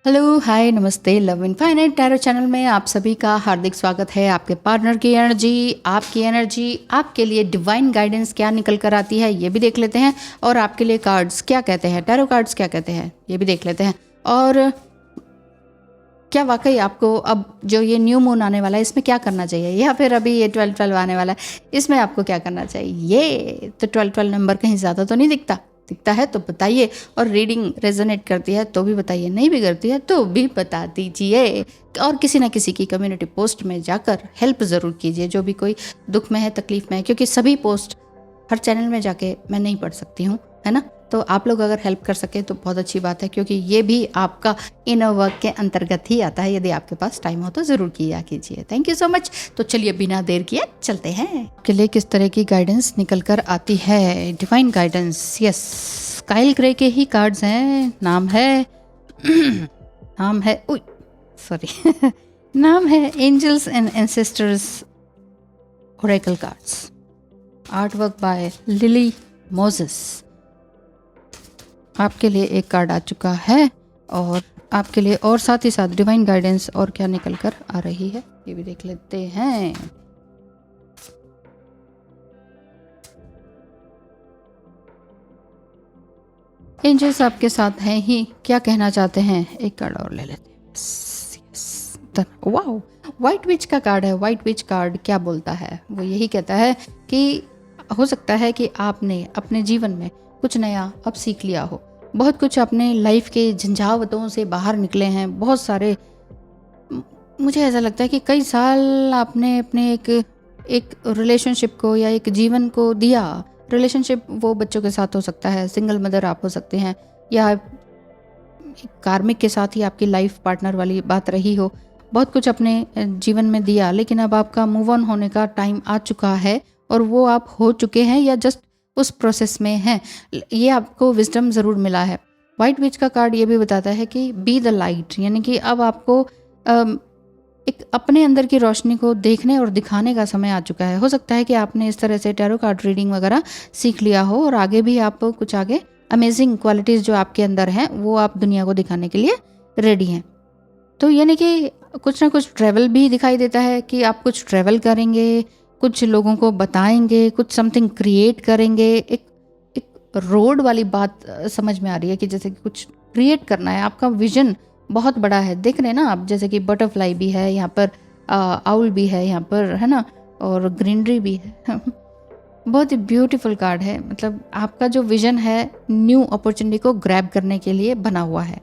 Hello, हाय, नमस्ते। Love infinite tarot channel में आप सभी का हार्दिक स्वागत है। आपके पार्टनर की एनर्जी, आपकी एनर्जी, आपके लिए डिवाइन गाइडेंस क्या निकल कर आती है ये भी देख लेते हैं, और आपके लिए कार्ड्स क्या कहते हैं, टैरो कार्ड्स क्या कहते हैं ये भी देख लेते हैं। और क्या वाकई आपको अब जो ये न्यू मून आने वाला है इसमें क्या करना चाहिए, या फिर अभी ये 12-12 आने वाला है इसमें आपको क्या करना चाहिए। ये तो 12-12 नंबर कहीं ज़्यादा तो नहीं दिखता है तो बताइए। और रीडिंग रेजोनेट करती है तो भी बताइए, नहीं भी करती है तो भी बता दीजिए। और किसी ना किसी की कम्युनिटी पोस्ट में जाकर हेल्प ज़रूर कीजिए, जो भी कोई दुख में है, तकलीफ में है, क्योंकि सभी पोस्ट हर चैनल में जाके मैं नहीं पढ़ सकती हूँ, है ना। तो आप लोग अगर हेल्प कर सके तो बहुत अच्छी बात है, क्योंकि ये भी आपका इनर वर्क के अंतर्गत ही आता है। यदि आपके पास टाइम हो तो ज़रूर किया कीजिए। Thank you so much. तो चलिए बिना देर किए चलते हैं। आपके लिए किस तरह की गाइडेंस निकल कर आती है, divine guidance. Yes, Kyle Grey के ही कार्ड्स हैं। नाम है नाम है angels and ancestors oracle cards. Art work by Lily Moses. आपके लिए एक कार्ड आ चुका है, और आपके लिए और साथ ही साथ डिवाइन गाइडेंस और क्या निकल कर आ रही है ये भी देख लेते हैं। एंजल्स आपके साथ हैं ही, क्या कहना चाहते हैं, एक कार्ड और ले लेते हैं। वाओ, व्हाइट विच का कार्ड है। व्हाइट विच कार्ड क्या बोलता है, वो यही कहता है कि हो सकता है कि आपने अपने जीवन में कुछ नया अब सीख लिया हो, बहुत कुछ अपने लाइफ के झंझावतों से बाहर निकले हैं। बहुत सारे, मुझे ऐसा लगता है कि कई साल आपने अपने एक रिलेशनशिप को या एक जीवन को दिया। रिलेशनशिप वो बच्चों के साथ हो सकता है, सिंगल मदर आप हो सकते हैं, या कार्मिक के साथ ही आपकी लाइफ पार्टनर वाली बात रही हो। बहुत कुछ अपने जीवन में दिया, लेकिन अब आपका मूव ऑन होने का टाइम आ चुका है, और वो आप हो चुके हैं या जस्ट उस प्रोसेस में हैं। ये आपको विजडम ज़रूर मिला है। वाइट विच का कार्ड ये भी बताता है कि बी द लाइट, यानी कि अब आपको एक अपने अंदर की रोशनी को देखने और दिखाने का समय आ चुका है। हो सकता है कि आपने इस तरह से टैरो कार्ड रीडिंग वगैरह सीख लिया हो, और आगे भी आप कुछ आगे अमेजिंग क्वालिटीज़ जो आपके अंदर हैं वो आप दुनिया को दिखाने के लिए रेडी हैं। तो यानी कि कुछ ना कुछ ट्रैवल भी दिखाई देता है कि आप कुछ ट्रैवल करेंगे, कुछ लोगों को बताएंगे, कुछ समथिंग क्रिएट करेंगे। एक रोड वाली बात समझ में आ रही है कि जैसे कि कुछ क्रिएट करना है। आपका विजन बहुत बड़ा है, देख रहे हैं ना आप, जैसे कि बटरफ्लाई भी है यहाँ पर, आउल भी है यहाँ पर, है ना, और ग्रीनरी भी है। बहुत ही ब्यूटीफुल कार्ड है। मतलब आपका जो विजन है न्यू अपॉर्चुनिटी को ग्रैब करने के लिए बना हुआ है।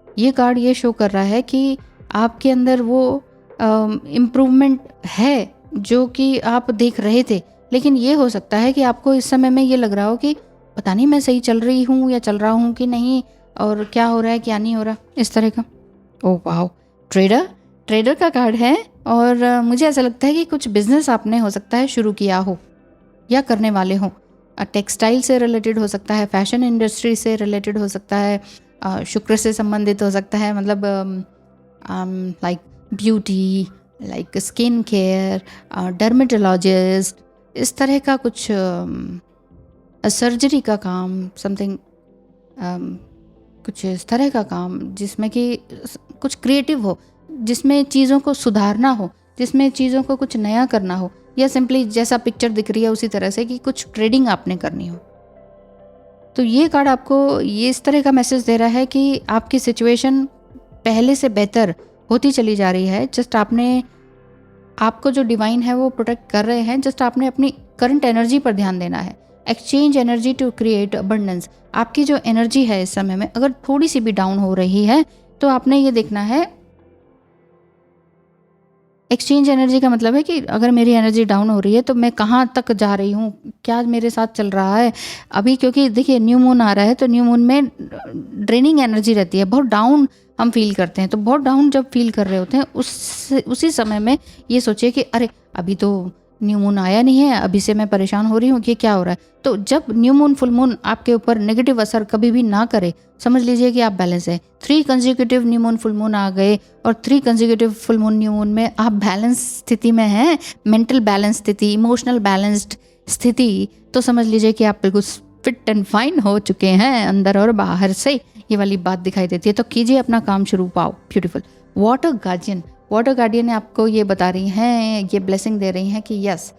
ये कार्ड ये शो कर रहा है कि आपके अंदर वो इम्प्रूवमेंट है जो कि आप देख रहे थे, लेकिन ये हो सकता है कि आपको इस समय में ये लग रहा हो कि पता नहीं मैं सही चल रही हूँ या चल रहा हूँ कि नहीं, और क्या हो रहा है क्या नहीं हो रहा, इस तरह का। ओह वाह, ट्रेडर का कार्ड है। और मुझे ऐसा लगता है कि कुछ बिजनेस आपने हो सकता है शुरू किया हो या करने वाले हो। टेक्सटाइल से रिलेटेड हो सकता है, फैशन इंडस्ट्री से रिलेटेड हो सकता है, शुक्र से संबंधित हो सकता है, मतलब like beauty, like skin care, dermatologist, इस तरह का कुछ सर्जरी का काम, समथिंग, कुछ इस तरह का काम जिसमें कि कुछ क्रिएटिव हो, जिसमें चीज़ों को सुधारना हो, जिसमें चीज़ों को कुछ नया करना हो, या सिंपली जैसा पिक्चर दिख रही है उसी तरह से कि कुछ ट्रेडिंग आपने करनी हो। तो ये कार्ड आपको ये इस तरह का मैसेज दे रहा है कि आपकी सिचुएशन पहले से बेहतर होती चली जा रही है। जस्ट आपको जो डिवाइन है वो प्रोटेक्ट कर रहे हैं, जस्ट आपने अपनी करंट एनर्जी पर ध्यान देना है। Exchange energy to create abundance. आपकी जो एनर्जी है इस समय में अगर थोड़ी सी भी डाउन हो रही है तो आपने ये देखना है, एक्सचेंज एनर्जी का मतलब है कि अगर मेरी एनर्जी डाउन हो रही है तो मैं कहाँ तक जा रही हूँ, क्या मेरे साथ चल रहा है अभी। क्योंकि देखिए न्यू मून आ रहा है, तो न्यू मून में ड्रेनिंग एनर्जी रहती है, बहुत डाउन हम फील करते हैं। तो बहुत डाउन जब फील कर रहे होते हैं उसी समय में ये सोचिए कि अरे अभी तो न्यू मून आया नहीं है, अभी से मैं परेशान हो रही हूँ कि क्या हो रहा है। तो जब न्यू मून फुल मून आपके ऊपर नेगेटिव असर कभी भी ना करे, समझ लीजिए कि आप बैलेंस है। 3 consecutive new moon full moon आ गए और 3 consecutive full moon new moon में आप बैलेंस स्थिति में हैं, मेंटल बैलेंस स्थिति, इमोशनल बैलेंस्ड स्थिति, तो समझ लीजिए कि आप बिल्कुल फिट एंड फाइन हो चुके हैं अंदर और बाहर से, ये वाली बात दिखाई देती है। तो कीजिए अपना काम शुरू। पाओ ब्यूटीफुल। वाटर गार्डियन आपको ये बता रही हैं, ये ब्लेसिंग दे रही हैं कि yes,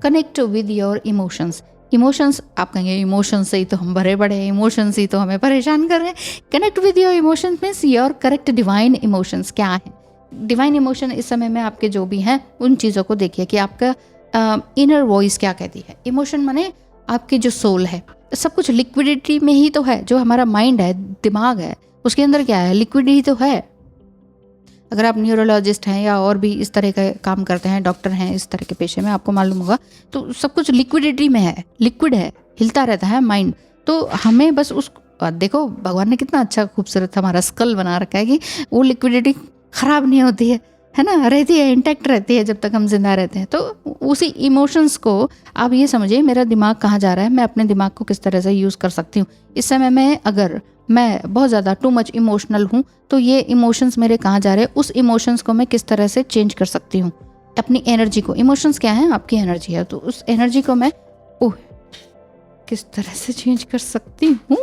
connect with your emotions. Emotions, आप कहेंगे इमोशंस से ही तो हम भरे पड़े हैं, इमोशंस ही तो हमें परेशान कर रहे हैं। Connect with your emotions means your correct divine emotions क्या है। डिवाइन इमोशन इस समय में आपके जो भी हैं उन चीज़ों को देखिए कि आपका इनर वॉइस क्या कहती है। इमोशन माने आपकी जो सोल है, सब कुछ लिक्विडिटी में ही तो है। जो हमारा माइंड है, दिमाग है, उसके अंदर क्या है, लिक्विड ही तो है। अगर आप न्यूरोलॉजिस्ट हैं या और भी इस तरह का काम करते हैं, डॉक्टर हैं इस तरह के पेशे में, आपको मालूम होगा तो सब कुछ लिक्विडिटी में है, लिक्विड है, हिलता रहता है माइंड। तो हमें बस उस, देखो भगवान ने कितना अच्छा खूबसूरत हमारा स्कल बना रखा है कि वो लिक्विडिटी खराब नहीं होती है ना, रहती है, इंटैक्ट रहती है जब तक हम जिंदा रहते हैं। तो उसी इमोशंस को आप ये समझिए, मेरा दिमाग कहाँ जा रहा है, मैं अपने दिमाग को किस तरह से यूज़ कर सकती हूँ इस समय में। अगर मैं बहुत ज़्यादा टू मच इमोशनल हूँ तो ये इमोशंस मेरे कहाँ जा रहे हैं, उस इमोशंस को मैं किस तरह से चेंज कर सकती हूँ, अपनी एनर्जी को। इमोशंस क्या है, आपकी एनर्जी है, तो उस एनर्जी को मैं किस तरह से चेंज कर सकती हूँ।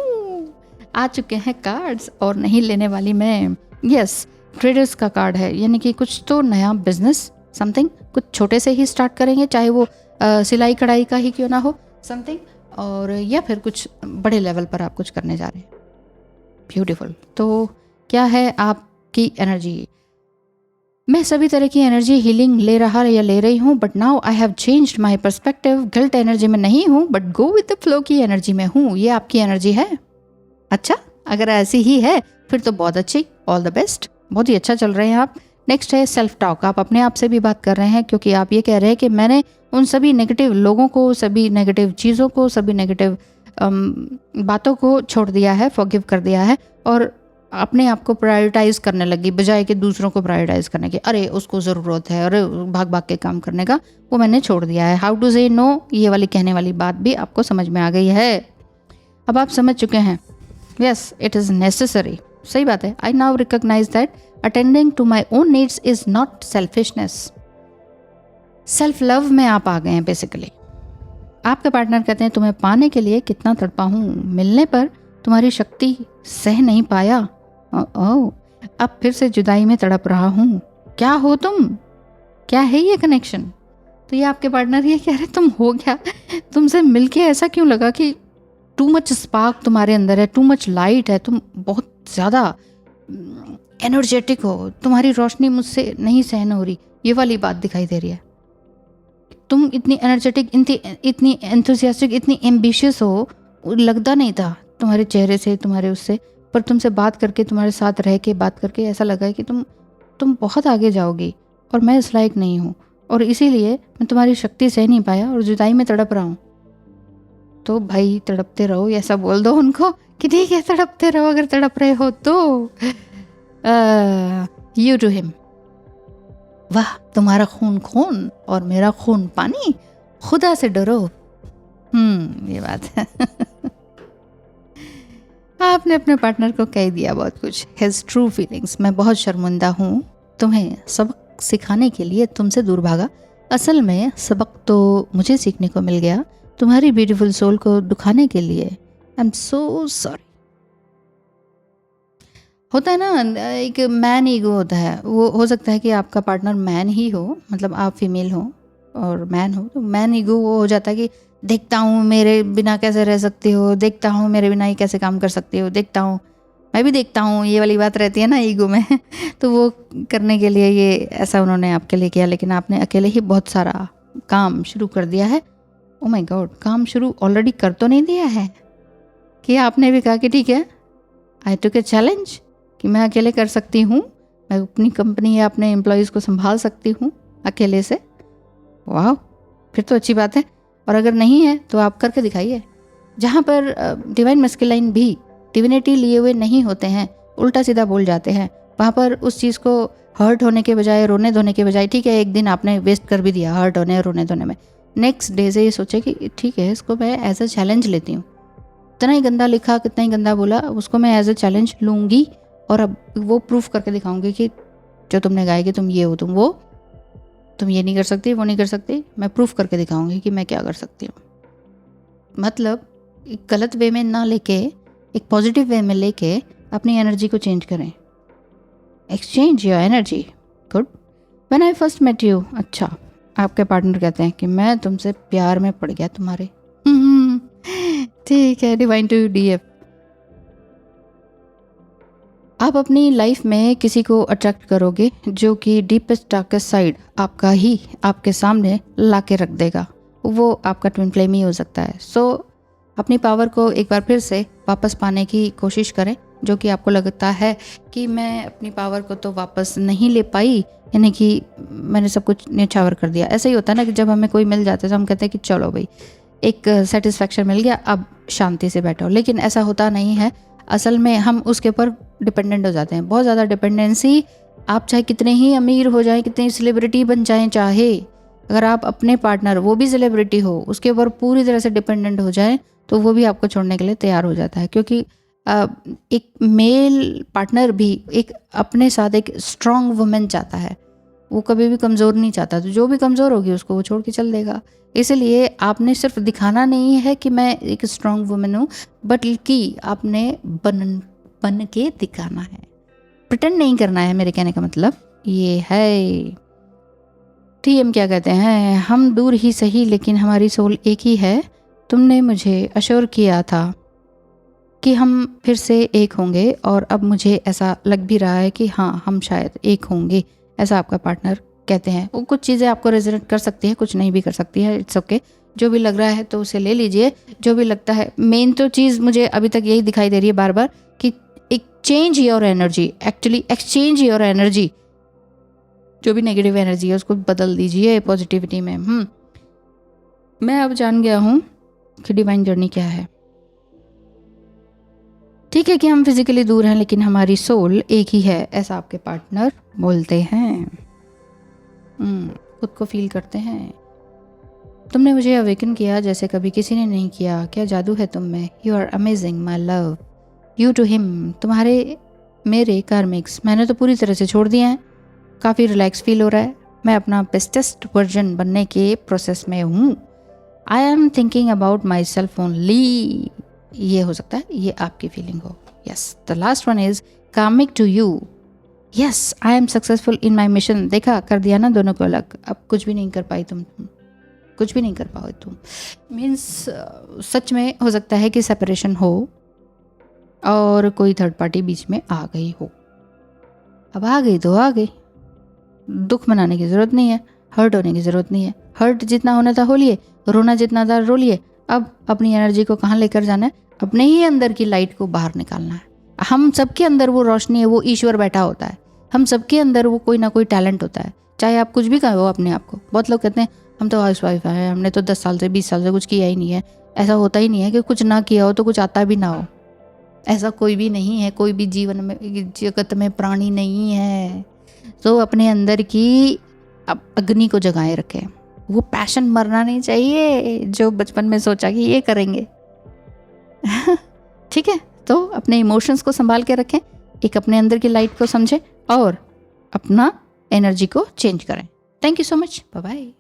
आ चुके हैं कार्ड्स और नहीं लेने वाली मैं। यस, ट्रेडर्स का कार्ड है, यानी कि कुछ तो नया बिजनेस, समथिंग कुछ छोटे से ही स्टार्ट करेंगे, चाहे वो सिलाई कढ़ाई का ही क्यों ना हो समथिंग, और या फिर कुछ बड़े लेवल पर आप कुछ करने जा रहे हैं। ब्यूटीफुल। तो क्या है आपकी एनर्जी? मैं सभी तरह की एनर्जी हीलिंग ले रहा या ले रही हूँ, but now I have changed my perspective. Guilt energy में नहीं हूँ, but go with the flow की एनर्जी में हूँ। ये आपकी एनर्जी है। अच्छा, अगर ऐसी ही है फिर तो बहुत अच्छी, ऑल द बेस्ट, बहुत ही अच्छा चल रहे हैं आप। नेक्स्ट है सेल्फ टॉक। आप अपने आप से भी बात कर रहे हैं, क्योंकि आप ये कह रहे हैं कि मैंने उन सभी नेगेटिव लोगों को, सभी नेगेटिव चीज़ों को, सभी नेगेटिव बातों को छोड़ दिया है, फॉरगिव कर दिया है, और अपने आप को प्रायोरिटाइज करने लगी बजाय कि दूसरों को प्रायोरिटाइज करने की। अरे उसको ज़रूरत है, अरे भाग भाग के काम करने का, वो मैंने छोड़ दिया है। हाउ टू से नो, ये वाली कहने वाली बात भी आपको समझ में आ गई है। अब आप समझ चुके हैं, यस इट इज़ नेसेसरी। सही बात है। I now recognise that attending to my own needs is not selfishness. Self love में आप आ गए हैं बेसिकली। आपके पार्टनर कहते हैं तुम्हें पाने के लिए कितना तड़पा हूँ, मिलने पर तुम्हारी शक्ति सह नहीं पाया, अब फिर से जुदाई में तड़प रहा हूँ, क्या हो तुम, क्या है ये कनेक्शन। तो ये आपके पार्टनर ये कह रहे तुम हो क्या, तुमसे मिलके ऐसा क्यों लगा कि टू मच स्पार्क तुम्हारे अंदर है, टू मच लाइट है, तुम बहुत ज़्यादा एनर्जेटिक हो, तुम्हारी रोशनी मुझसे नहीं सहन हो रही, ये वाली बात दिखाई दे रही है। तुम इतनी एनर्जेटिक, इतनी एंथुसियास्टिक, इतनी एम्बिशियस हो, लगता नहीं था तुम्हारे चेहरे से, तुम्हारे उससे, पर तुमसे बात करके, तुम्हारे साथ रह के बात करके ऐसा लगा है कि तुम बहुत आगे जाओगी और मैं इस लायक नहीं हूँ, और इसीलिए मैं तुम्हारी शक्ति सह नहीं पाया और जुदाई में तड़प रहा हूँ। तो भाई तड़पते रहो, ऐसा बोल दो उनको कि ठीक है तड़पते रहो, अगर तड़प रहे हो तो। यू टू हिम, वाह तुम्हारा खून खून और मेरा खून पानी, खुदा से डरो। ये बात है। आपने अपने पार्टनर को कह दिया बहुत कुछ। हिज ट्रू फीलिंग्स, मैं बहुत शर्मिंदा हूँ, तुम्हें सबक सिखाने के लिए तुमसे दूर भागा, असल में सबक तो मुझे सीखने को मिल गया, तुम्हारी ब्यूटीफुल सोल को दुखाने के लिए। I am so sorry. होता है ना, एक मैन ईगो होता है, वो हो सकता है कि आपका पार्टनर मैन ही हो, मतलब आप फीमेल हो और मैन हो, तो मैन ईगो वो हो जाता है कि देखता हूँ मेरे बिना कैसे रह सकती हो, देखता हूँ मेरे बिना ही कैसे काम कर सकती हो, देखता हूँ मैं भी देखता हूँ, ये वाली बात रहती है ना ईगो में। तो वो करने के लिए ये ऐसा उन्होंने आपके लिए किया, लेकिन आपने अकेले ही बहुत सारा काम शुरू कर दिया है। ओ माय गॉड, काम शुरू ऑलरेडी कर तो नहीं दिया है कि आपने भी कहा कि ठीक है, आई टुक ए चैलेंज कि मैं अकेले कर सकती हूँ, मैं अपनी कंपनी या अपने एम्प्लॉयज़ को संभाल सकती हूँ अकेले से। वाह, फिर तो अच्छी बात है। और अगर नहीं है तो आप करके दिखाइए। जहाँ पर डिवाइन मैस्कुलाइन भी डिविनिटी लिए हुए नहीं होते हैं, उल्टा सीधा बोल जाते हैं, वहाँ पर उस चीज़ को हर्ट होने के बजाय, रोने धोने के बजाय, ठीक है एक दिन आपने वेस्ट कर भी दिया हर्ट होने रोने धोने में, नेक्स्ट डे से ये सोचे कि ठीक है इसको मैं एज अ चैलेंज लेती हूँ, कितना ही गंदा लिखा, कितना ही गंदा बोला, उसको मैं एज अ चैलेंज लूँगी और अब वो प्रूफ करके दिखाऊंगी कि जो तुमने गाया कि तुम ये हो, तुम वो, तुम ये नहीं कर सकती, वो नहीं कर सकती, मैं प्रूफ करके दिखाऊंगी कि मैं क्या कर सकती हूँ। मतलब एक गलत वे में ना लेके एक पॉजिटिव वे में लेके अपनी एनर्जी को चेंज करें। Exchange your energy. Good. When I first met you, अच्छा, आपके पार्टनर कहते हैं कि मैं तुमसे प्यार में पड़ गया तुम्हारे। ठीक है, डिवाइन टू डीएफ। आप अपनी लाइफ में किसी को अट्रैक्ट करोगे जो कि डीपेस्ट डार्केस्ट साइड आपका ही आपके सामने ला के रख देगा। वो आपका ट्विन फ्लेम ही हो सकता है। सो अपनी पावर को एक बार फिर से वापस पाने की कोशिश करें। जो कि आपको लगता है कि मैं अपनी पावर को तो वापस नहीं ले पाई, यानी कि मैंने सब कुछ न्यौछावर कर दिया। ऐसा ही होता है ना कि जब हमें कोई मिल जाता है तो हम कहते हैं कि चलो भाई एक सेटिस्फैक्शन मिल गया, अब शांति से बैठो। लेकिन ऐसा होता नहीं है। असल में हम उसके ऊपर डिपेंडेंट हो जाते हैं। बहुत ज़्यादा डिपेंडेंसी। आप चाहे कितने ही अमीर हो जाएं, कितनी सेलिब्रिटी बन जाएं, चाहे अगर आप अपने पार्टनर, वो भी सेलिब्रिटी हो, उसके ऊपर पूरी तरह से डिपेंडेंट हो जाएं तो वो भी आपको छोड़ने के लिए तैयार हो जाता है। क्योंकि एक मेल पार्टनर भी एक अपने साथ एक स्ट्रॉन्ग वुमेन चाहता है। वो कभी भी कमज़ोर नहीं चाहता। तो जो भी कमज़ोर होगी उसको वो छोड़ के चल देगा। इसलिए आपने सिर्फ दिखाना नहीं है कि मैं एक स्ट्रॉन्ग वुमेन हूँ, बल्कि आपने बन के दिखाना है। प्रिटेंड नहीं करना है। मेरे कहने का मतलब ये है। टीएम क्या कहते हैं, हम दूर ही सही लेकिन हमारी सोल एक ही है। तुमने मुझे अश्योर किया था कि हम फिर से एक होंगे और अब मुझे ऐसा लग भी रहा है कि हाँ, हम शायद एक होंगे। ऐसा आपका पार्टनर कहते हैं। वो कुछ चीज़ें आपको रेजोनेट कर सकती है, कुछ नहीं भी कर सकती है। It's okay. जो भी लग रहा है तो उसे ले लीजिए। जो भी लगता है, मेन तो चीज़ मुझे अभी तक यही दिखाई दे रही है बार बार कि एक change your energy, actually exchange your energy. जो भी नेगेटिव एनर्जी है उसको बदल दीजिए पॉजिटिविटी में। मैं अब जान गया हूँ कि डिवाइन जर्नी क्या है। ठीक है कि हम फिजिकली दूर हैं लेकिन हमारी सोल एक ही है, ऐसा आपके पार्टनर बोलते हैं। खुद को फील करते हैं। तुमने मुझे अवेकन किया जैसे कभी किसी ने नहीं किया। क्या जादू है तुम में। You are amazing my love. You to him. तुम्हारे मेरे कार्मिक्स मैंने तो पूरी तरह से छोड़ दिए हैं। काफ़ी रिलैक्स फील हो रहा है। मैं अपना बेस्टेस्ट वर्जन बनने के प्रोसेस में हूँ। I am thinking about myself only. ये हो सकता है ये आपकी फीलिंग हो। Yes. The last one is karmic to you. Yes, I am successful in my mission. देखा, कर दिया ना दोनों को अलग। अब कुछ भी नहीं कर पाई तुम कुछ भी नहीं कर पाओ तुम। मीन्स सच में हो सकता है कि सेपरेशन हो और कोई थर्ड पार्टी बीच में आ गई हो। अब आ गई तो आ गई। दुख मनाने की ज़रूरत नहीं है, हर्ट होने की ज़रूरत नहीं है। हर्ट जितना होना था हो लिए, रोना जितना था रो लिए। अब अपनी एनर्जी को कहाँ लेकर जाना है, अपने ही अंदर की लाइट को बाहर निकालना है। हम सबके अंदर वो रोशनी है, वो ईश्वर बैठा होता है। हम सबके अंदर वो कोई ना कोई टैलेंट होता है, चाहे आप कुछ भी कहो अपने आप को। बहुत लोग कहते हैं हम तो हाउस वाइफ हैं, हमने तो 10 साल से 20 साल से कुछ किया ही नहीं है। ऐसा होता ही नहीं है कि कुछ ना किया हो तो कुछ आता भी ना हो। ऐसा कोई भी नहीं है, कोई भी जीवन में जगत में प्राणी नहीं है। तो अपने अंदर की अग्नि को जगाए रखें। वो पैशन मरना नहीं चाहिए जो बचपन में सोचा कि ये करेंगे। ठीक है, तो अपने इमोशंस को संभाल के रखें, एक अपने अंदर की लाइट को समझें और अपना एनर्जी को चेंज करें। Thank you so much. Bye bye.